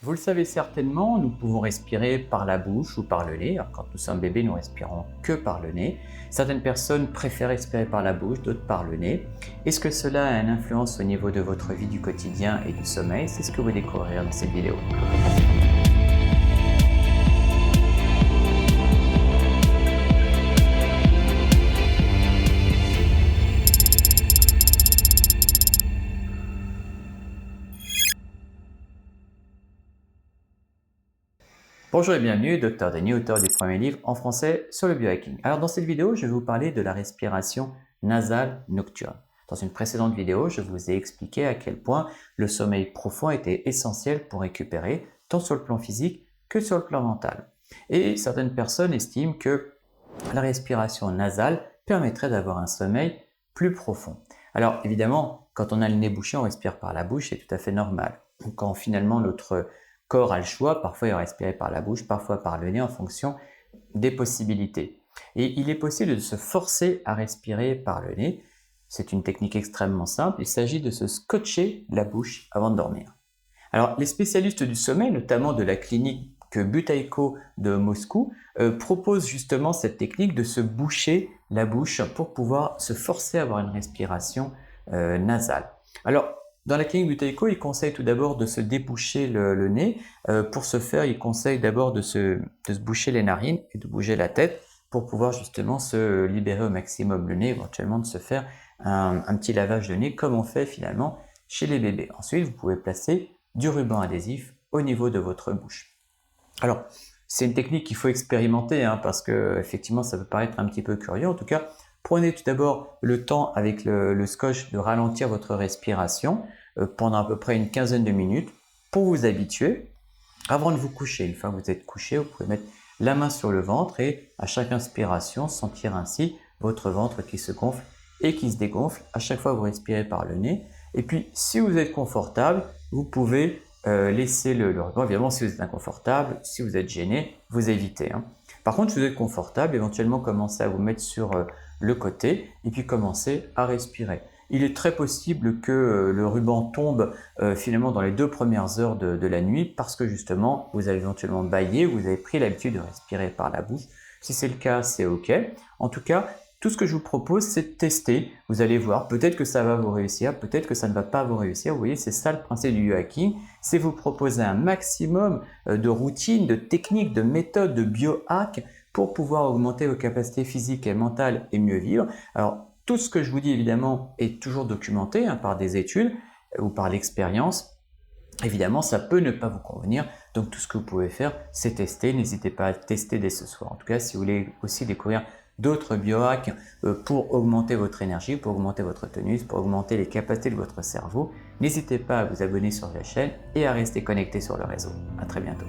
Vous le savez certainement, nous pouvons respirer par la bouche ou par le nez. Alors, quand nous sommes bébés, nous respirons que par le nez. Certaines personnes préfèrent respirer par la bouche, d'autres par le nez. Est-ce que cela a une influence au niveau de votre vie du quotidien et du sommeil? C'est ce que vous découvrirez dans cette vidéo. Bonjour et bienvenue, Dr Denis, auteur du premier livre en français sur le biohacking. Alors dans cette vidéo, je vais vous parler de la respiration nasale nocturne. Dans une précédente vidéo, je vous ai expliqué à quel point le sommeil profond était essentiel pour récupérer, tant sur le plan physique que sur le plan mental. Et certaines personnes estiment que la respiration nasale permettrait d'avoir un sommeil plus profond. Alors évidemment, quand on a le nez bouché, on respire par la bouche, c'est tout à fait normal. Quand finalement notre corps a le choix, parfois il va respirer par la bouche, parfois par le nez en fonction des possibilités. Et il est possible de se forcer à respirer par le nez. C'est une technique extrêmement simple, il s'agit de se scotcher la bouche avant de dormir. Alors les spécialistes du sommeil, notamment de la clinique Buteyko de Moscou, proposent justement cette technique de se boucher la bouche pour pouvoir se forcer à avoir une respiration nasale. Alors, dans la clinique Buteyko, ils conseillent tout d'abord de se déboucher le nez. Pour ce faire, ils conseillent d'abord de se boucher les narines et de bouger la tête pour pouvoir justement se libérer au maximum le nez, éventuellement de se faire un petit lavage de nez comme on fait finalement chez les bébés. Ensuite, vous pouvez placer du ruban adhésif au niveau de votre bouche. Alors, c'est une technique qu'il faut expérimenter parce que effectivement, ça peut paraître un petit peu curieux. En tout cas, prenez tout d'abord le temps avec le scotch de ralentir votre respiration pendant à peu près une quinzaine de minutes pour vous habituer. Avant de vous coucher, une fois que vous êtes couché, vous pouvez mettre la main sur le ventre et à chaque inspiration, sentir ainsi votre ventre qui se gonfle et qui se dégonfle à chaque fois que vous respirez par le nez. Et puis, si vous êtes confortable, vous pouvez laisser le ruban. Évidemment, si vous êtes inconfortable, si vous êtes gêné, vous évitez. Par contre, si vous êtes confortable, éventuellement commencez à vous mettre sur le côté et puis commencez à respirer. Il est très possible que le ruban tombe finalement dans les 2 premières heures de la nuit parce que justement, vous avez éventuellement bâillé, vous avez pris l'habitude de respirer par la bouche. Si c'est le cas, c'est OK. En tout cas, tout ce que je vous propose, c'est de tester. Vous allez voir, peut-être que ça va vous réussir, peut-être que ça ne va pas vous réussir. Vous voyez, c'est ça le principe du biohacking, c'est vous proposer un maximum de routines, de techniques, de méthodes, de biohack pour pouvoir augmenter vos capacités physiques et mentales et mieux vivre. Alors, tout ce que je vous dis, évidemment, est toujours documenté par des études ou par l'expérience. Évidemment, ça peut ne pas vous convenir, donc tout ce que vous pouvez faire, c'est tester. N'hésitez pas à tester dès ce soir. En tout cas, si vous voulez aussi découvrir d'autres biohacks pour augmenter votre énergie, pour augmenter votre tonus, pour augmenter les capacités de votre cerveau, n'hésitez pas à vous abonner sur la chaîne et à rester connecté sur le réseau. À très bientôt.